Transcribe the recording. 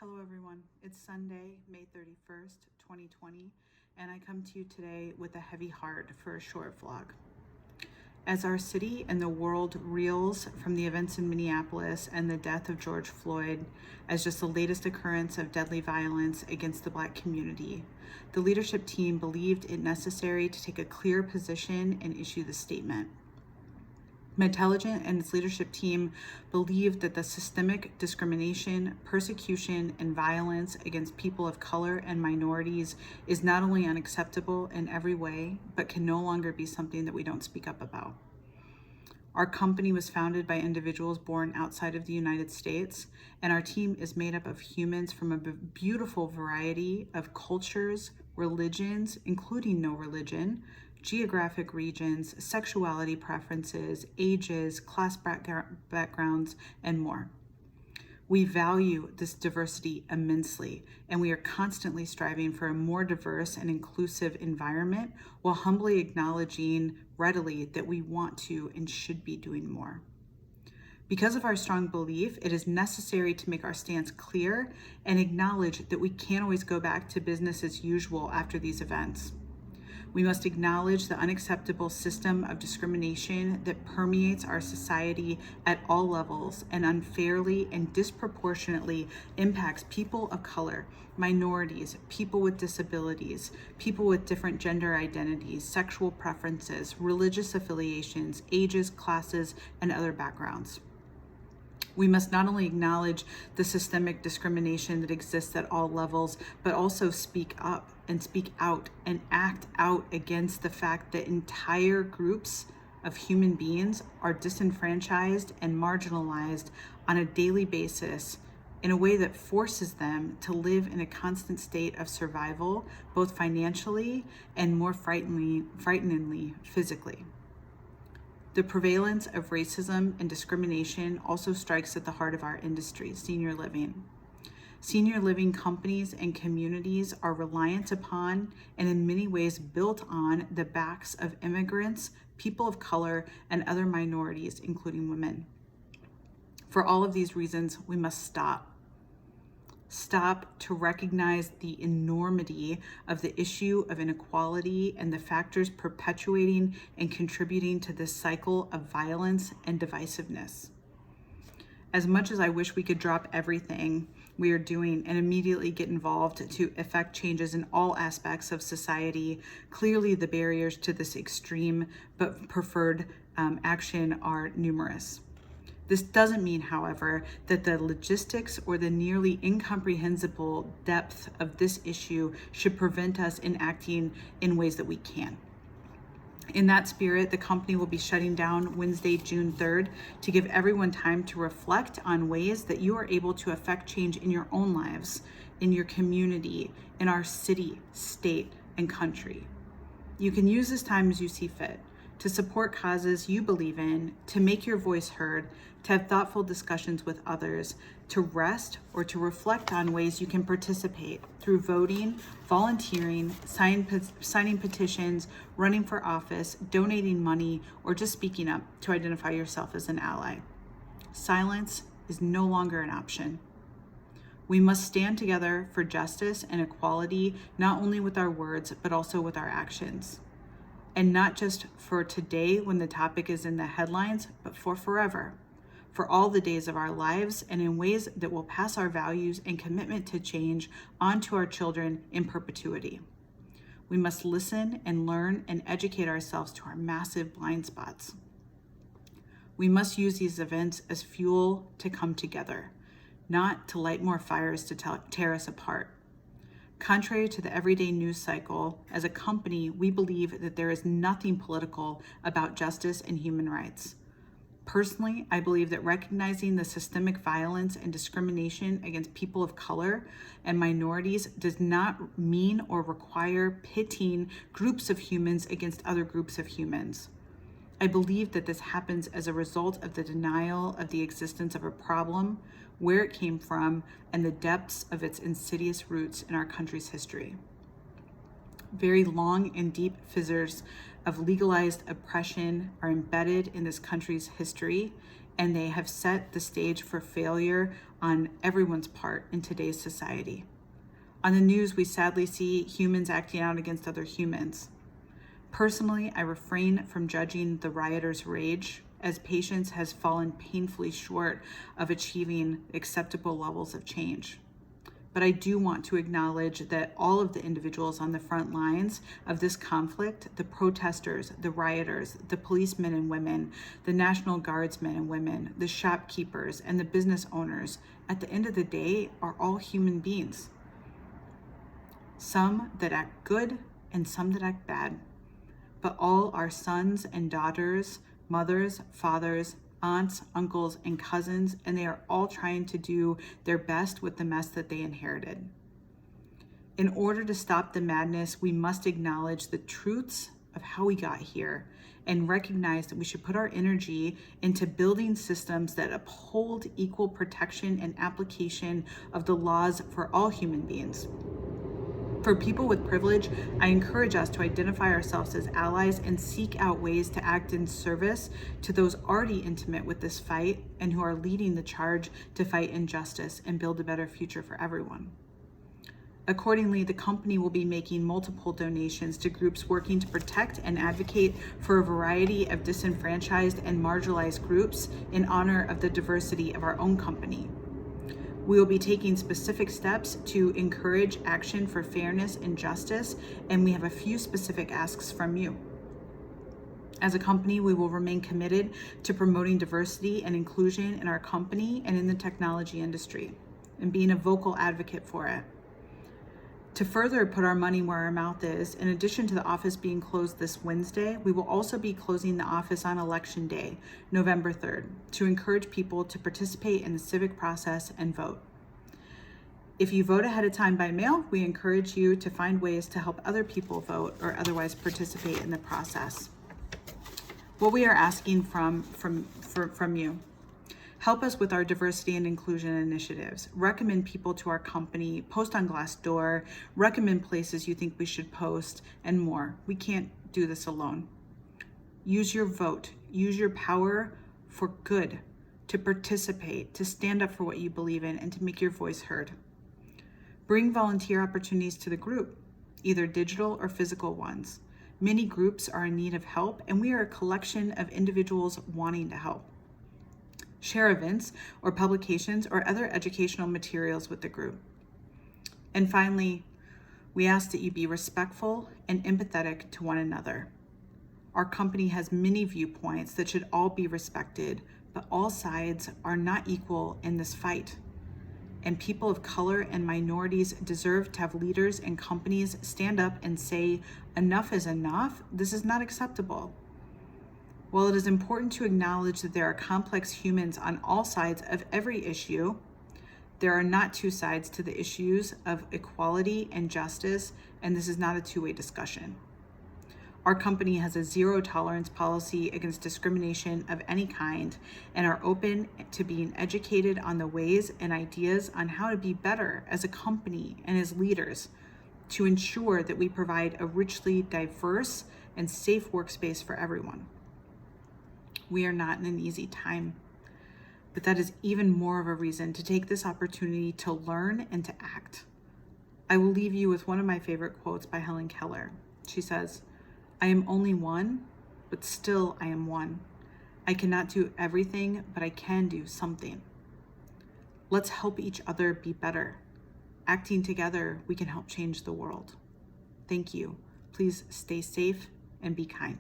Hello everyone, it's Sunday, May 31st, 2020, and I come to you today with a heavy heart for a short vlog. As our city and the world reels from the events in Minneapolis and the death of George Floyd as just the latest occurrence of deadly violence against the Black community, the leadership team believed it necessary to take a clear position and issue the statement. Intelligent and its leadership team believed that the systemic discrimination, persecution, and violence against people of color and minorities is not only unacceptable in every way, but can no longer be something that we don't speak up about. Our company was founded by individuals born outside of the United States, and our team is made up of humans from a beautiful variety of cultures, religions, including no religion, geographic regions, sexuality preferences, ages, class backgrounds, and more. We value this diversity immensely, and we are constantly striving for a more diverse and inclusive environment while humbly acknowledging readily that we want to and should be doing more. Because of our strong belief, it is necessary to make our stance clear and acknowledge that we can't always go back to business as usual after these events. We must acknowledge the unacceptable system of discrimination that permeates our society at all levels and unfairly and disproportionately impacts people of color, minorities, people with disabilities, people with different gender identities, sexual preferences, religious affiliations, ages, classes, and other backgrounds. We must not only acknowledge the systemic discrimination that exists at all levels, but also speak up and speak out and act out against the fact that entire groups of human beings are disenfranchised and marginalized on a daily basis in a way that forces them to live in a constant state of survival, both financially and more frighteningly physically. The prevalence of racism and discrimination also strikes at the heart of our industry, senior living. Senior living companies and communities are reliant upon and in many ways built on the backs of immigrants, people of color, and other minorities, including women. For all of these reasons, we must stop. Stop to recognize the enormity of the issue of inequality and the factors perpetuating and contributing to this cycle of violence and divisiveness. As much as I wish we could drop everything we are doing and immediately get involved to effect changes in all aspects of society, clearly the barriers to this extreme but preferred action are numerous. This doesn't mean, however, that the logistics or the nearly incomprehensible depth of this issue should prevent us in acting in ways that we can. In that spirit, the company will be shutting down Wednesday, June 3rd, to give everyone time to reflect on ways that you are able to affect change in your own lives, in your community, in our city, state, and country. You can use this time as you see fit to support causes you believe in, to make your voice heard, to have thoughtful discussions with others, to rest or to reflect on ways you can participate through voting, volunteering, signing petitions, running for office, donating money, or just speaking up to identify yourself as an ally. Silence is no longer an option. We must stand together for justice and equality, not only with our words, but also with our actions. And not just for today when the topic is in the headlines, but for forever, for all the days of our lives, and in ways that will pass our values and commitment to change on to our children in perpetuity. We must listen and learn and educate ourselves to our massive blind spots. We must use these events as fuel to come together, not to light more fires to tear us apart. Contrary to the everyday news cycle, as a company, we believe that there is nothing political about justice and human rights. Personally, I believe that recognizing the systemic violence and discrimination against people of color and minorities does not mean or require pitting groups of humans against other groups of humans. I believe that this happens as a result of the denial of the existence of a problem, where it came from, and the depths of its insidious roots in our country's history. Very long and deep fissures of legalized oppression are embedded in this country's history, and they have set the stage for failure on everyone's part in today's society. On the news, we sadly see humans acting out against other humans. Personally, I refrain from judging the rioters' rage, as patience has fallen painfully short of achieving acceptable levels of change. But I do want to acknowledge that all of the individuals on the front lines of this conflict, the protesters, the rioters, the policemen and women, the National Guardsmen and women, the shopkeepers, and the business owners, at the end of the day, are all human beings. Some that act good and some that act bad, but all are sons and daughters, mothers, fathers, aunts, uncles, and cousins, and they are all trying to do their best with the mess that they inherited. In order to stop the madness, we must acknowledge the truths of how we got here and recognize that we should put our energy into building systems that uphold equal protection and application of the laws for all human beings. For people with privilege, I encourage us to identify ourselves as allies and seek out ways to act in service to those already intimate with this fight and who are leading the charge to fight injustice and build a better future for everyone. Accordingly, the company will be making multiple donations to groups working to protect and advocate for a variety of disenfranchised and marginalized groups in honor of the diversity of our own company. We will be taking specific steps to encourage action for fairness and justice, and we have a few specific asks from you. As a company, we will remain committed to promoting diversity and inclusion in our company and in the technology industry, and being a vocal advocate for it. To further put our money where our mouth is, in addition to the office being closed this Wednesday, we will also be closing the office on Election Day, November 3rd, to encourage people to participate in the civic process and vote. If you vote ahead of time by mail, we encourage you to find ways to help other people vote or otherwise participate in the process. What we are asking from you: help us with our diversity and inclusion initiatives. Recommend people to our company, post on Glassdoor, recommend places you think we should post, and more. We can't do this alone. Use your vote, use your power for good, to participate, to stand up for what you believe in, and to make your voice heard. Bring volunteer opportunities to the group, either digital or physical ones. Many groups are in need of help, and we are a collection of individuals wanting to help. Share events or publications or other educational materials with the group. And finally, we ask that you be respectful and empathetic to one another. Our company has many viewpoints that should all be respected, but all sides are not equal in this fight. And people of color and minorities deserve to have leaders and companies stand up and say, enough is enough. This is not acceptable. While it is important to acknowledge that there are complex humans on all sides of every issue, there are not two sides to the issues of equality and justice, and this is not a two-way discussion. Our company has a zero tolerance policy against discrimination of any kind and are open to being educated on the ways and ideas on how to be better as a company and as leaders to ensure that we provide a richly diverse and safe workspace for everyone. We are not in an easy time, but that is even more of a reason to take this opportunity to learn and to act. I will leave you with one of my favorite quotes by Helen Keller. She says, "I am only one, but still I am one. I cannot do everything, but I can do something." Let's help each other be better. Acting together, we can help change the world. Thank you. Please stay safe and be kind.